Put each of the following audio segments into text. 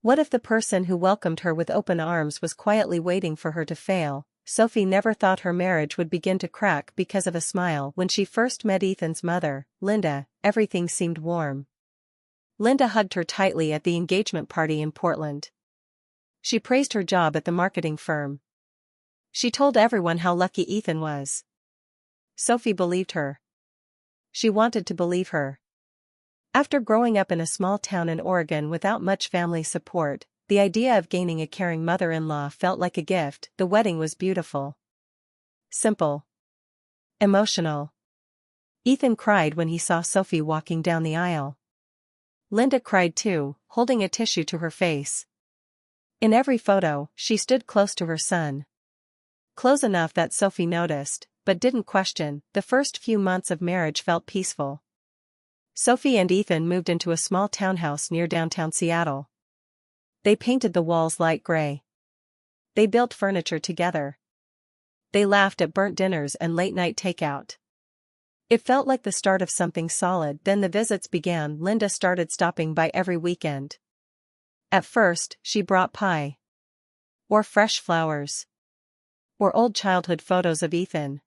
What if the person who welcomed her with open arms was quietly waiting for her to fail? Sophie never thought her marriage would begin to crack because of a smile. When she first met Ethan's mother, Linda, everything seemed warm. Linda hugged her tightly at the engagement party in Portland. She praised her job at the marketing firm. She told everyone how lucky Ethan was. Sophie believed her. She wanted to believe her. After growing up in a small town in Oregon without much family support, the idea of gaining a caring mother-in-law felt like a gift. The wedding was beautiful. Simple. Emotional. Ethan cried when he saw Sophie walking down the aisle. Linda cried too, holding a tissue to her face. In every photo, she stood close to her son. Close enough that Sophie noticed, but didn't question. The first few months of marriage felt peaceful. Sophie and Ethan moved into a small townhouse near downtown Seattle. They painted the walls light gray. They built furniture together. They laughed at burnt dinners and late-night takeout. It felt like the start of something solid. Then the visits began. Linda started stopping by every weekend. At first, she brought pie. Or fresh flowers. Or old childhood photos of Ethan.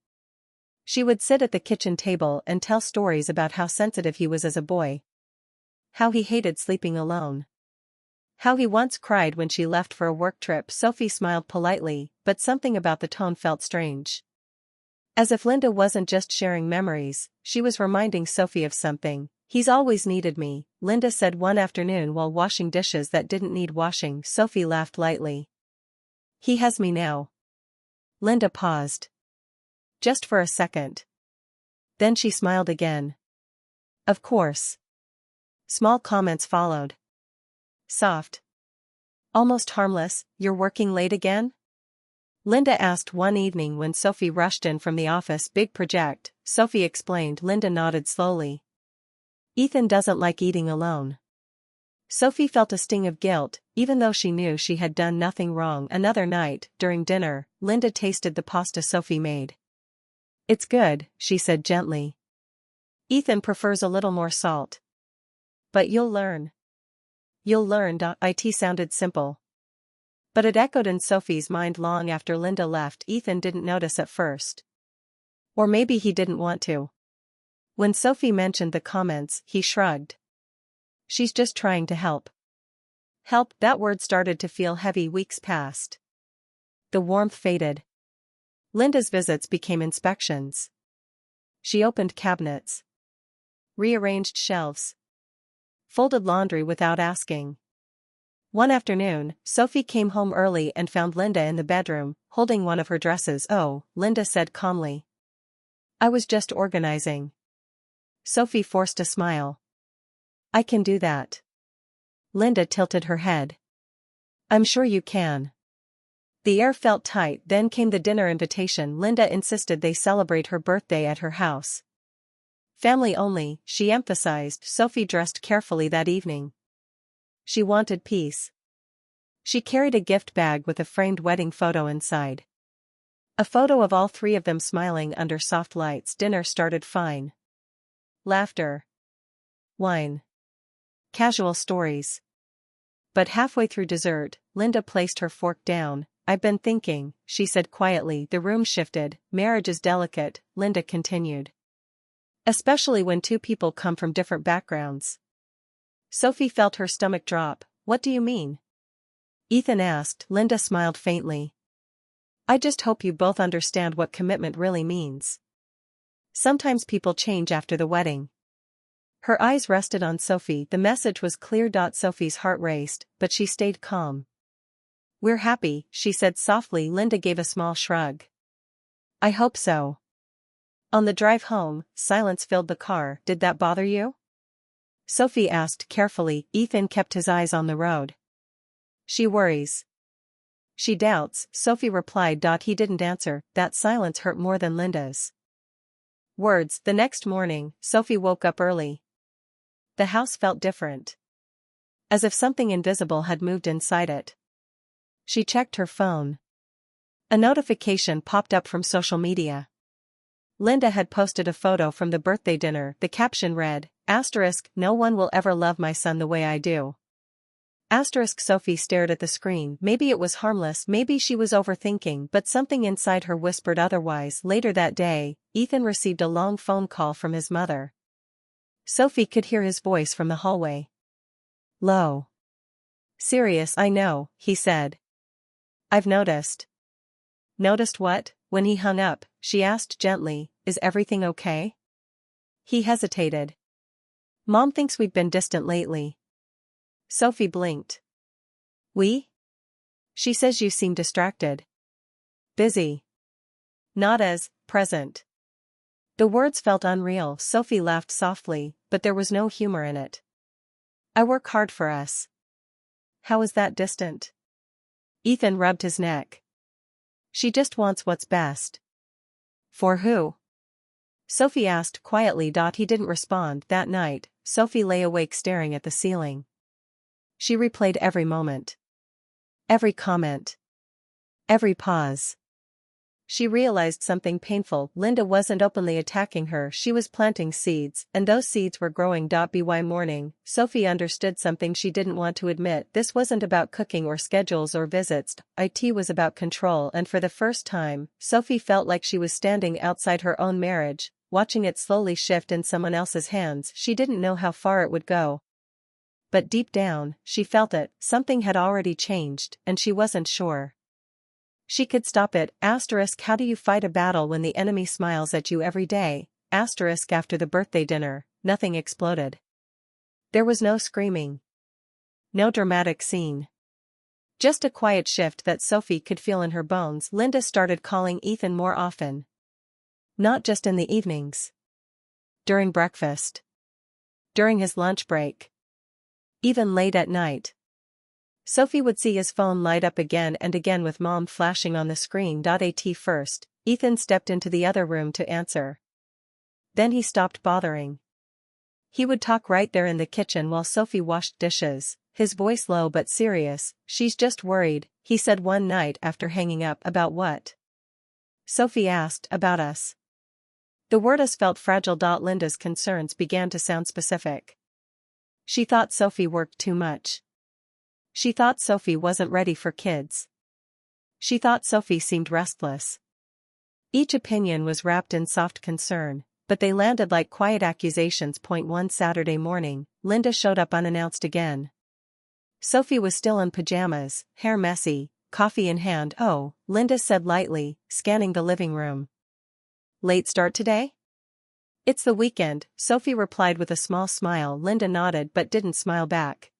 She would sit at the kitchen table and tell stories about how sensitive he was as a boy. How he hated sleeping alone. How he once cried when she left for a work trip. Sophie smiled politely, but something about the tone felt strange. As if Linda wasn't just sharing memories, she was reminding Sophie of something. He's always needed me, Linda said one afternoon while washing dishes that didn't need washing. Sophie laughed lightly. He has me now. Linda paused. Just for a second. Then she smiled again. Of course. Small comments followed. Soft. Almost harmless. You're working late again? Linda asked one evening when Sophie rushed in from the office. Big project, Sophie explained. Linda nodded slowly. Ethan doesn't like eating alone. Sophie felt a sting of guilt, even though she knew she had done nothing wrong. Another night, during dinner, Linda tasted the pasta Sophie made. It's good, she said gently. Ethan prefers a little more salt. But you'll learn. You'll learn. It sounded simple. But it echoed in Sophie's mind long after Linda left. Ethan didn't notice at first. Or maybe he didn't want to. When Sophie mentioned the comments, he shrugged. She's just trying to help. Help, that word started to feel heavy. Weeks passed. The warmth faded. Linda's visits became inspections. She opened cabinets. Rearranged shelves. Folded laundry without asking. One afternoon, Sophie came home early and found Linda in the bedroom, holding one of her dresses. Oh, Linda said calmly. I was just organizing. Sophie forced a smile. I can do that. Linda tilted her head. I'm sure you can. The air felt tight. Then came the dinner invitation. Linda insisted they celebrate her birthday at her house. Family only, she emphasized. Sophie dressed carefully that evening. She wanted peace. She carried a gift bag with a framed wedding photo inside. A photo of all three of them smiling under soft lights. Dinner started fine. Laughter. Wine. Casual stories. But halfway through dessert, Linda placed her fork down. I've been thinking, she said quietly. The room shifted. Marriage is delicate, Linda continued. Especially when two people come from different backgrounds. Sophie felt her stomach drop. What do you mean? Ethan asked. Linda smiled faintly. I just hope you both understand what commitment really means. Sometimes people change after the wedding. Her eyes rested on Sophie. The message was clear. Sophie's heart raced, but she stayed calm. We're happy, she said softly. Linda gave a small shrug. I hope so. On the drive home, silence filled the car. Did that bother you? Sophie asked carefully. Ethan kept his eyes on the road. She worries. She doubts, Sophie replied. He didn't answer. That silence hurt more than Linda's words. The next morning, Sophie woke up early. The house felt different. As if something invisible had moved inside it. She checked her phone. A notification popped up from social media. Linda had posted a photo from the birthday dinner. The caption read, *, no one will ever love my son the way I do. Sophie stared at the screen. Maybe it was harmless, maybe she was overthinking, but something inside her whispered otherwise. Later that day, Ethan received a long phone call from his mother. Sophie could hear his voice from the hallway. Low. Serious, I know, he said. I've noticed. Noticed what? When he hung up, she asked gently, is everything okay? He hesitated. Mom thinks we've been distant lately. Sophie blinked. We? She says you seem distracted. Busy. Not as present. The words felt unreal. Sophie laughed softly, but there was no humor in it. I work hard for us. How is that distant? Ethan rubbed his neck. She just wants what's best. For who? Sophie asked quietly. He didn't respond. That night, Sophie lay awake staring at the ceiling. She replayed every moment. Every comment. Every pause. She realized something painful. Linda wasn't openly attacking her, she was planting seeds, and those seeds were growing. By morning, Sophie understood something she didn't want to admit. This wasn't about cooking or schedules or visits. It was about control, and for the first time, Sophie felt like she was standing outside her own marriage, watching it slowly shift in someone else's hands. She didn't know how far it would go. But deep down, she felt it. Something had already changed, and she wasn't sure she could stop it. How do you fight a battle when the enemy smiles at you every day? After the birthday dinner, nothing exploded. There was no screaming. No dramatic scene. Just a quiet shift that Sophie could feel in her bones. Linda started calling Ethan more often. Not just in the evenings. During breakfast. During his lunch break. Even late at night. Sophie would see his phone light up again and again with Mom flashing on the screen. First, Ethan stepped into the other room to answer. Then he stopped bothering. He would talk right there in the kitchen while Sophie washed dishes, his voice low but serious. She's just worried, he said one night after hanging up. About what? Sophie asked. About us. The word us felt fragile. Linda's concerns began to sound specific. She thought Sophie worked too much. She thought Sophie wasn't ready for kids. She thought Sophie seemed restless. Each opinion was wrapped in soft concern, but they landed like quiet accusations. One Saturday morning, Linda showed up unannounced again. Sophie was still in pajamas, hair messy, coffee in hand. Oh, Linda said lightly, scanning the living room. Late start today? It's the weekend, Sophie replied with a small smile. Linda nodded but didn't smile back.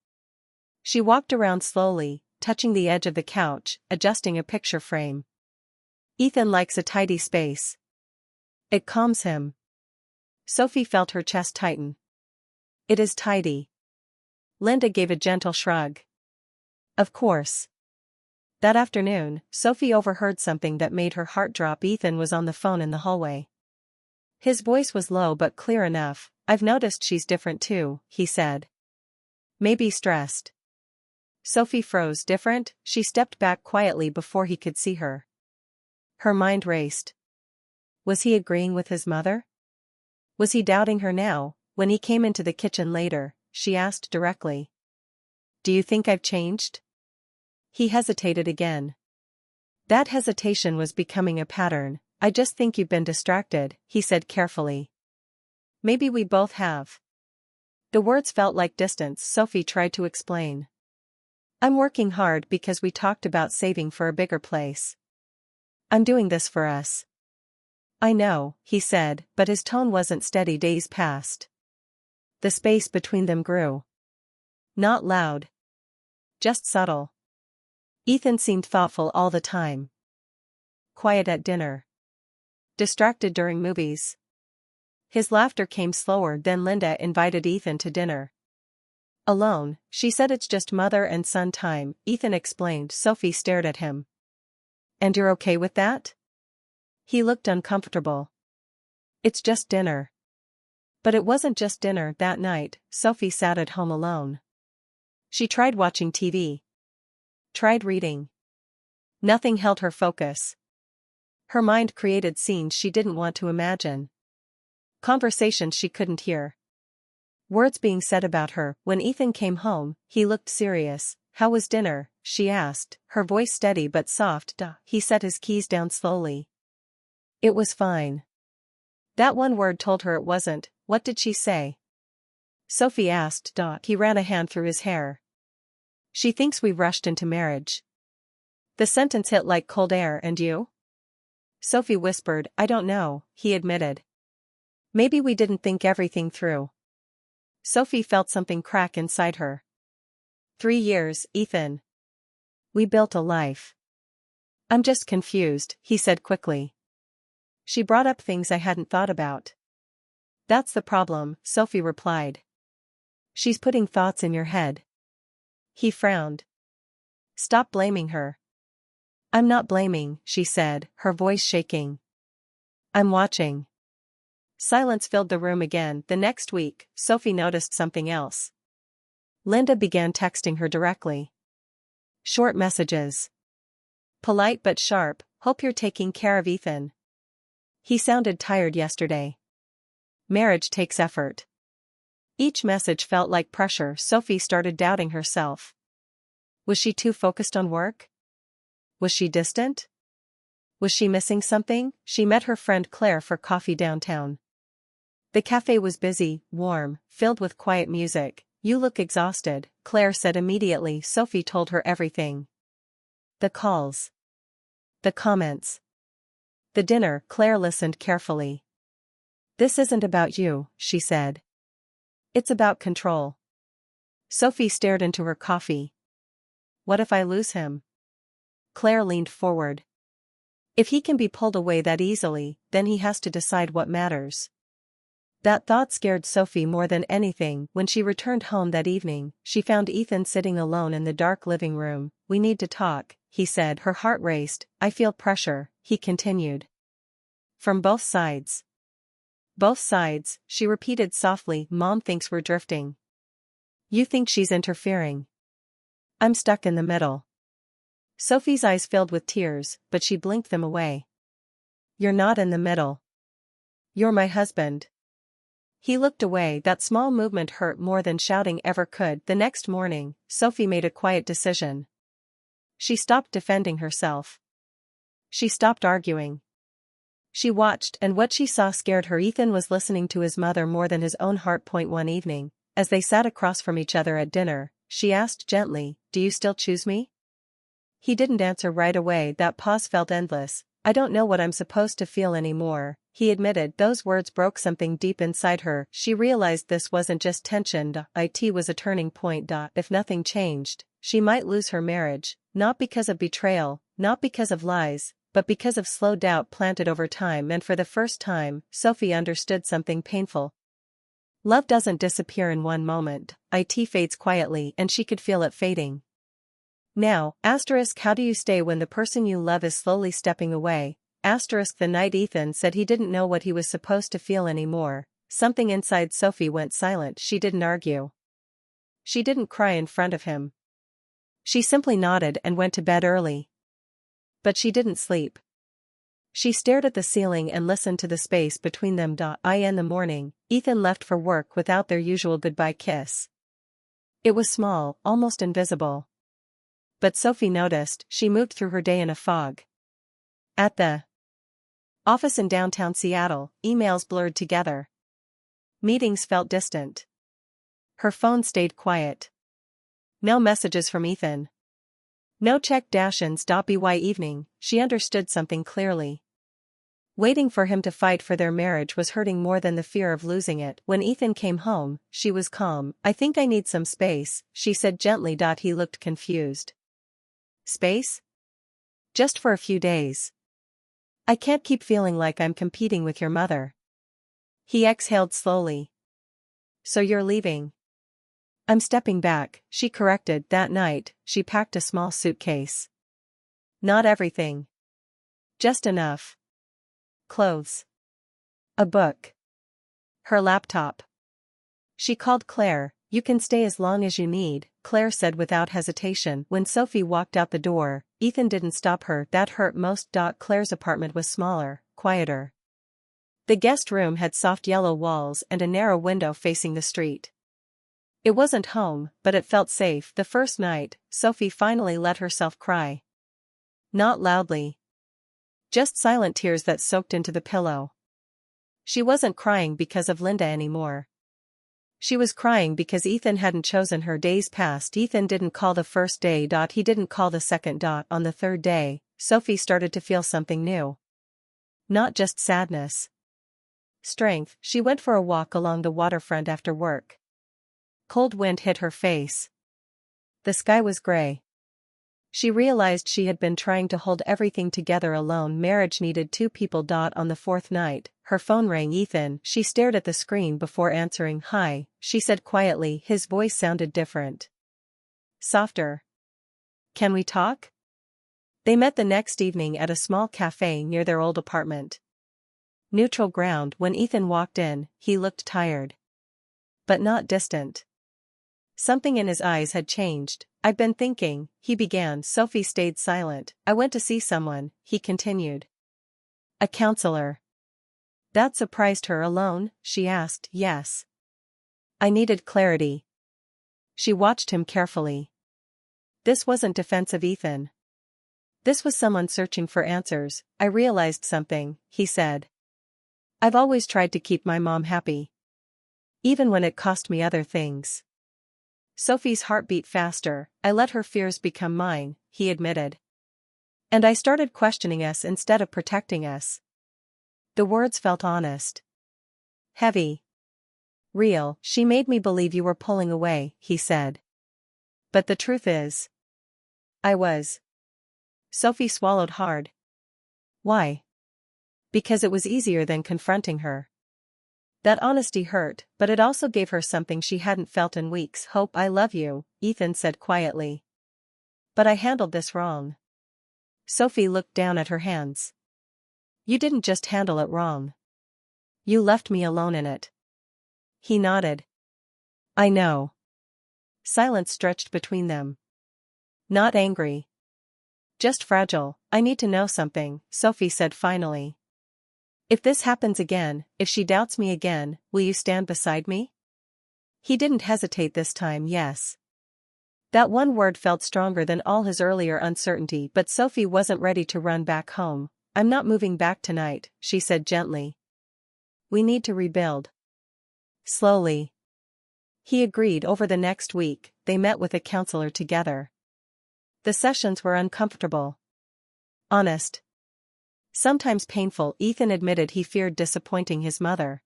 She walked around slowly, touching the edge of the couch, adjusting a picture frame. Ethan likes a tidy space. It calms him. Sophie felt her chest tighten. It is tidy. Linda gave a gentle shrug. Of course. That afternoon, Sophie overheard something that made her heart drop. Ethan was on the phone in the hallway. His voice was low but clear enough. I've noticed she's different too, he said. Maybe stressed. Sophie froze. Different? She stepped back quietly before he could see her. Her mind raced. Was he agreeing with his mother? Was he doubting her now? When he came into the kitchen later, she asked directly. Do you think I've changed? He hesitated again. That hesitation was becoming a pattern. I just think you've been distracted, he said carefully. Maybe we both have. The words felt like distance. Sophie tried to explain. I'm working hard because we talked about saving for a bigger place. I'm doing this for us. I know, he said, but his tone wasn't steady. Days passed. The space between them grew. Not loud. Just subtle. Ethan seemed thoughtful all the time. Quiet at dinner. Distracted during movies. His laughter came slower. Then Linda invited Ethan to dinner. Alone, she said. It's just mother and son time, Ethan explained. Sophie stared at him. And you're okay with that? He looked uncomfortable. It's just dinner. But it wasn't just dinner. That night, Sophie sat at home alone. She tried watching TV. Tried reading. Nothing held her focus. Her mind created scenes she didn't want to imagine. Conversations she couldn't hear. Words being said about her. When Ethan came home, he looked serious, How was dinner? She asked, her voice steady but soft. He set his keys down slowly. It was fine. That one word told her it wasn't. What did she say? Sophie asked. He ran a hand through his hair. She thinks we rushed into marriage. The sentence hit like cold air. And you? Sophie whispered. I don't know, he admitted. Maybe we didn't think everything through. Sophie felt something crack inside her. 3 years, Ethan. We built a life. I'm just confused, he said quickly. She brought up things I hadn't thought about. That's the problem, Sophie replied. She's putting thoughts in your head. He frowned. Stop blaming her. I'm not blaming, she said, her voice shaking. I'm watching. Silence filled the room again. The next week, Sophie noticed something else. Linda began texting her directly. Short messages. Polite but sharp. Hope you're taking care of Ethan. He sounded tired yesterday. Marriage takes effort. Each message felt like pressure. Sophie started doubting herself. Was she too focused on work? Was she distant? Was she missing something? She met her friend Claire for coffee downtown. The cafe was busy, warm, filled with quiet music. You look exhausted, Claire said immediately. Sophie told her everything. The calls. The comments. The dinner. Claire listened carefully. This isn't about you, she said. It's about control. Sophie stared into her coffee. What if I lose him? Claire leaned forward. If he can be pulled away that easily, then he has to decide what matters. That thought scared Sophie more than anything. When she returned home that evening, she found Ethan sitting alone in the dark living room. We need to talk, he said. Her heart raced. I feel pressure, he continued. From both sides. Both sides, she repeated softly. Mom thinks we're drifting. You think she's interfering. I'm stuck in the middle. Sophie's eyes filled with tears, but she blinked them away. You're not in the middle. You're my husband. He looked away. That small movement hurt more than shouting ever could. The next morning, Sophie made a quiet decision. She stopped defending herself. She stopped arguing. She watched, and what she saw scared her. Ethan was listening to his mother more than his own heart. One evening, as they sat across from each other at dinner, she asked gently, Do you still choose me? He didn't answer right away. That pause felt endless. I don't know what I'm supposed to feel anymore, he admitted. Those words broke something deep inside her. She realized this wasn't just tension. It was a turning point. If nothing changed, she might lose her marriage, not because of betrayal, not because of lies, but because of slow doubt planted over time. And for the first time, Sophie understood something painful. Love doesn't disappear in one moment. It fades quietly, and she could feel it fading. Now, how do you stay when the person you love is slowly stepping away? The night Ethan said he didn't know what he was supposed to feel anymore, something inside Sophie went silent. She didn't argue. She didn't cry in front of him. She simply nodded and went to bed early. But she didn't sleep. She stared at the ceiling and listened to the space between them. In the morning, Ethan left for work without their usual goodbye kiss. It was small, almost invisible. But Sophie noticed. She moved through her day in a fog. At the office in downtown Seattle, emails blurred together. Meetings felt distant. Her phone stayed quiet. No messages from Ethan. No check-ins. By evening, she understood something clearly. Waiting for him to fight for their marriage was hurting more than the fear of losing it. When Ethan came home, she was calm. I think I need some space, she said gently. He looked confused. Space? Just for a few days. I can't keep feeling like I'm competing with your mother. He exhaled slowly. So you're leaving? I'm stepping back, she corrected. That night, she packed a small suitcase. Not everything. Just enough. Clothes. A book. Her laptop. She called Claire. You can stay as long as you need, Claire said without hesitation. When Sophie walked out the door, Ethan didn't stop her. That hurt most. Claire's apartment was smaller, quieter. The guest room had soft yellow walls and a narrow window facing the street. It wasn't home, but it felt safe. The first night, Sophie finally let herself cry. Not loudly. Just silent tears that soaked into the pillow. She wasn't crying because of Linda anymore. She was crying because Ethan hadn't chosen her. Days passed. Ethan didn't call the first day. He didn't call the second. On the third day, Sophie started to feel something new. Not just sadness. Strength. She went for a walk along the waterfront after work. Cold wind hit her face. The sky was gray. She realized she had been trying to hold everything together alone. Marriage needed two people. On the fourth night, her phone rang. Ethan. She stared at the screen before answering. "Hi," she said quietly. His voice sounded different. Softer. "Can we talk?" They met the next evening at a small cafe near their old apartment. Neutral ground. When Ethan walked in, he looked tired. But not distant. Something in his eyes had changed. "I've been thinking," he began. Sophie stayed silent. "I went to see someone," he continued. "A counselor." That surprised her. "Alone?" she asked. "Yes. I needed clarity." She watched him carefully. This wasn't defensive Ethan. This was someone searching for answers. "I realized something," he said. "I've always tried to keep my mom happy. Even when it cost me other things." Sophie's heart beat faster. "I let her fears become mine," he admitted. "And I started questioning us instead of protecting us." The words felt honest. Heavy. Real. "She made me believe you were pulling away," he said. "But the truth is, I was." Sophie swallowed hard. Why? Because it was easier than confronting her. That honesty hurt, but it also gave her something she hadn't felt in weeks. "Hope. I love you," Ethan said quietly. "But I handled this wrong." Sophie looked down at her hands. "You didn't just handle it wrong. You left me alone in it." He nodded. "I know." Silence stretched between them. Not angry. Just fragile. "I need to know something," Sophie said finally. "If this happens again, if she doubts me again, will you stand beside me?" He didn't hesitate this time. "Yes." That one word felt stronger than all his earlier uncertainty. But Sophie wasn't ready to run back home. "I'm not moving back tonight," she said gently. "We need to rebuild." Slowly. He agreed. Over the next week, they met with a counselor together. The sessions were uncomfortable. Honest. Sometimes painful. Ethan admitted he feared disappointing his mother.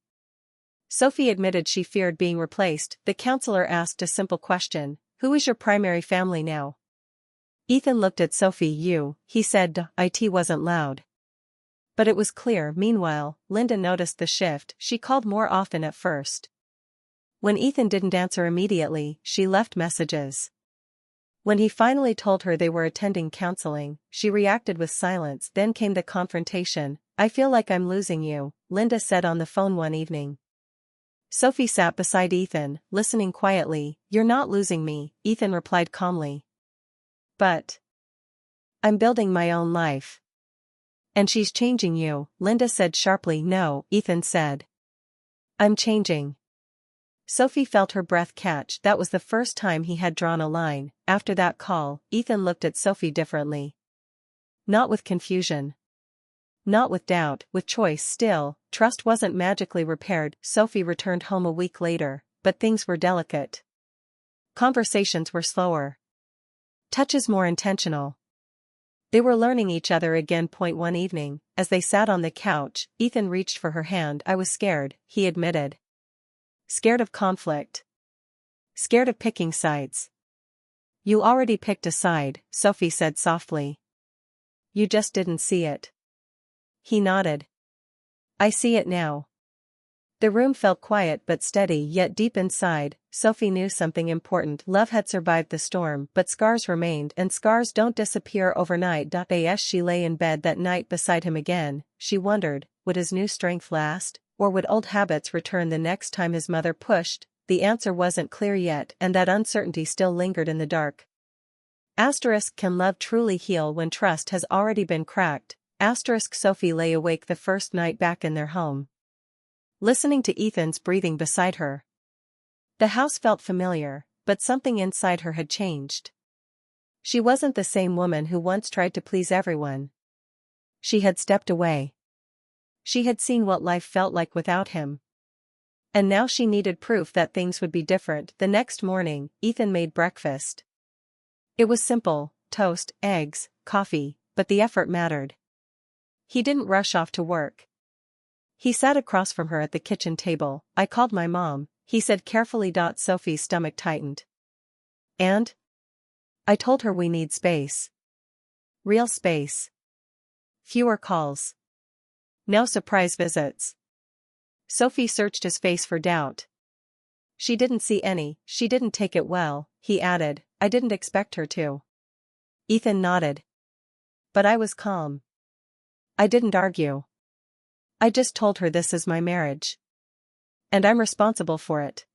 Sophie admitted she feared being replaced. The counselor asked a simple question: "Who is your primary family now?" Ethan looked at Sophie. "You," he said. It wasn't loud. But it was clear. Meanwhile, Linda noticed the shift. She called more often at first. When Ethan didn't answer immediately, she left messages. When he finally told her they were attending counseling, she reacted with silence. Then came the confrontation. "I feel like I'm losing you," Linda said on the phone one evening. Sophie sat beside Ethan, listening quietly. "You're not losing me," Ethan replied calmly. "But I'm building my own life." "And she's changing you," Linda said sharply. "No," Ethan said. "I'm changing." Sophie felt her breath catch. That was the first time he had drawn a line. After that call, Ethan looked at Sophie differently. Not with confusion. Not with doubt, with choice. Still, trust wasn't magically repaired. Sophie returned home a week later, but things were delicate. Conversations were slower. Touches more intentional. They were learning each other again. One evening, as they sat on the couch, Ethan reached for her hand. "I was scared," he admitted. Scared of conflict. Scared of picking sides. "You already picked a side," Sophie said softly. "You just didn't see it." He nodded. "I see it now." The room felt quiet but steady. Yet deep inside, Sophie knew something important. Love had survived the storm, but scars remained, and scars don't disappear overnight. As she lay in bed that night beside him again, she wondered, would his new strength last, or would old habits return the next time his mother pushed? The answer wasn't clear yet, and that uncertainty still lingered in the dark. Can love truly heal when trust has already been cracked? Sophie lay awake the first night back in their home, listening to Ethan's breathing beside her. The house felt familiar, but something inside her had changed. She wasn't the same woman who once tried to please everyone. She had stepped away. She had seen what life felt like without him. And now she needed proof that things would be different. The next morning, Ethan made breakfast. It was simple: toast, eggs, coffee, but the effort mattered. He didn't rush off to work. He sat across from her at the kitchen table. "I called my mom," he said carefully. Sophie's stomach tightened. "And?" "I told her we need space. Real space. Fewer calls. No surprise visits." Sophie searched his face for doubt. She didn't see any. "She didn't take it well," he added. "I didn't expect her to." Ethan nodded. "But I was calm. I didn't argue. I just told her this is my marriage. And I'm responsible for it."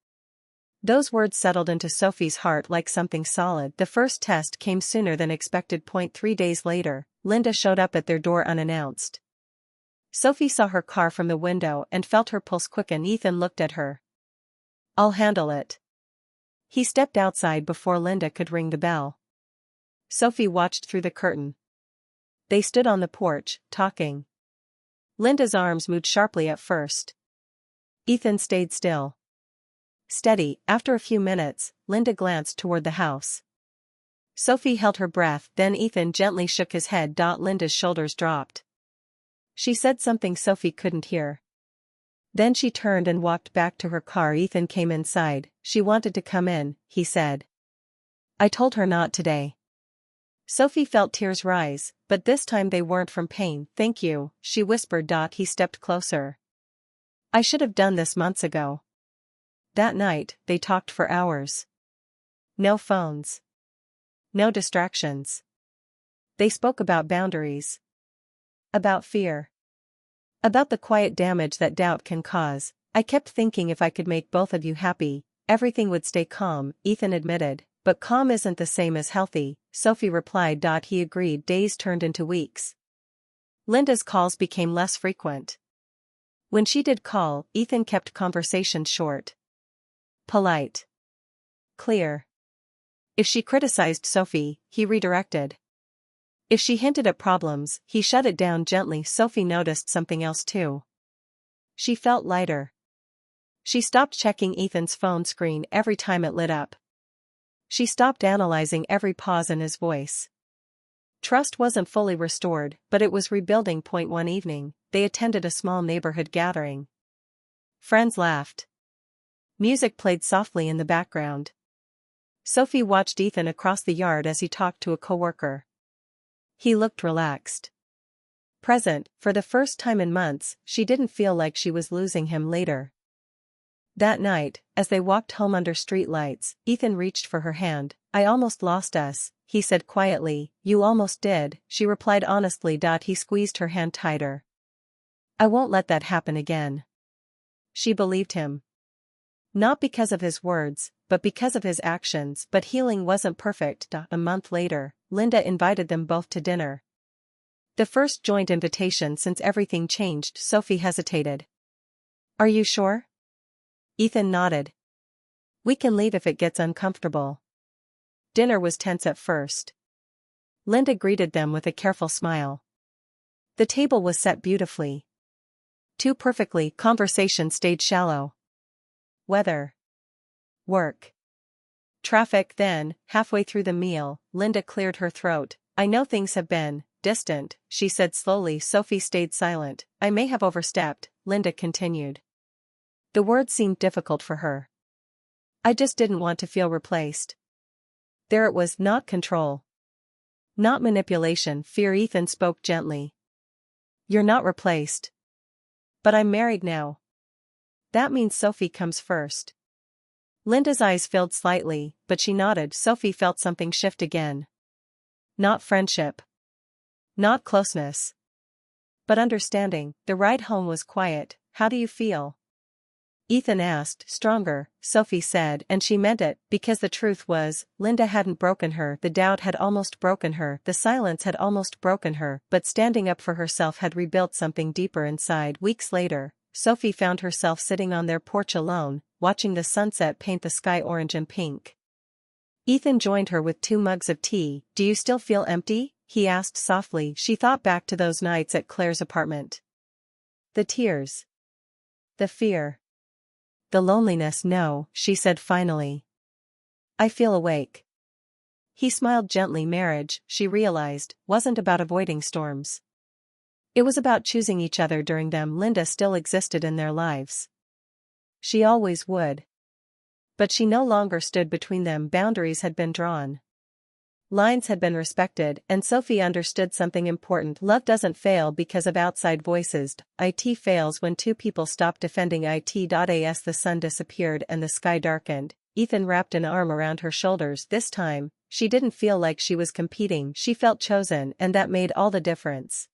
Those words settled into Sophie's heart like something solid. The first test came sooner than expected. 3 days later, Linda showed up at their door unannounced. Sophie saw her car from the window and felt her pulse quicken. Ethan looked at her. "I'll handle it." He stepped outside before Linda could ring the bell. Sophie watched through the curtain. They stood on the porch, talking. Linda's arms moved sharply at first. Ethan stayed still. Steady. After a few minutes, Linda glanced toward the house. Sophie held her breath. Then Ethan gently shook his head. Linda's shoulders dropped. She said something Sophie couldn't hear. Then she turned and walked back to her car. Ethan came inside. "She wanted to come in," he said. "I told her not today." Sophie felt tears rise, but this time they weren't from pain. "Thank you," she whispered. He stepped closer. "I should have done this months ago." That night, they talked for hours. No phones. No distractions. They spoke about boundaries. About fear. About the quiet damage that doubt can cause. "I kept thinking if I could make both of you happy, everything would stay calm," Ethan admitted. "But calm isn't the same as healthy," Sophie replied. He agreed. Days turned into weeks. Linda's calls became less frequent. When she did call, Ethan kept conversations short. Polite. Clear. If she criticized Sophie, he redirected. If she hinted at problems, he shut it down gently. Sophie noticed something else too. She felt lighter. She stopped checking Ethan's phone screen every time it lit up. She stopped analyzing every pause in his voice. Trust wasn't fully restored, but it was rebuilding. One evening, they attended a small neighborhood gathering. Friends laughed. Music played softly in the background. Sophie watched Ethan across the yard as he talked to a coworker. He looked relaxed. Present. For the first time in months, she didn't feel like she was losing him later. That night, as they walked home under street lights, Ethan reached for her hand. "I almost lost us," he said quietly. "You almost did," she replied honestly. He squeezed her hand tighter. "I won't let that happen again." She believed him. Not because of his words, but because of his actions. But healing wasn't perfect. A month later, Linda invited them both to dinner. The first joint invitation since everything changed. Sophie hesitated. "Are you sure?" Ethan nodded. "We can leave if it gets uncomfortable." Dinner was tense at first. Linda greeted them with a careful smile. The table was set beautifully. Too perfectly. Conversation stayed shallow. Weather. Work. Traffic. Then, halfway through the meal, Linda cleared her throat. "I know things have been distant," she said slowly. Sophie stayed silent. "I may have overstepped," Linda continued. The word seemed difficult for her. "I just didn't want to feel replaced." There it was. Not control. Not manipulation. Fear. Ethan spoke gently. "You're not replaced. But I'm married now. That means Sophie comes first." Linda's eyes filled slightly, but she nodded. Sophie felt something shift again. Not friendship. Not closeness. But understanding. The ride home was quiet. "How do you feel?" Ethan asked. "Stronger," Sophie said, and she meant it, because the truth was, Linda hadn't broken her. The doubt had almost broken her. The silence had almost broken her, but standing up for herself had rebuilt something deeper inside. Weeks later, Sophie found herself sitting on their porch alone, watching the sunset paint the sky orange and pink. Ethan joined her with 2 mugs of tea. "Do you still feel empty?" he asked softly. She thought back to those nights at Claire's apartment. The tears. The fear. The loneliness. "No," she said finally. "I feel awake." He smiled gently. Marriage, she realized, wasn't about avoiding storms. It was about choosing each other during them. Linda still existed in their lives. She always would. But she no longer stood between them. Boundaries had been drawn. Lines had been respected, and Sophie understood something important. Love doesn't fail because of outside voices. It fails when 2 people stop defending it. As the sun disappeared and the sky darkened, Ethan wrapped an arm around her shoulders. This time, she didn't feel like she was competing. She felt chosen, and that made all the difference.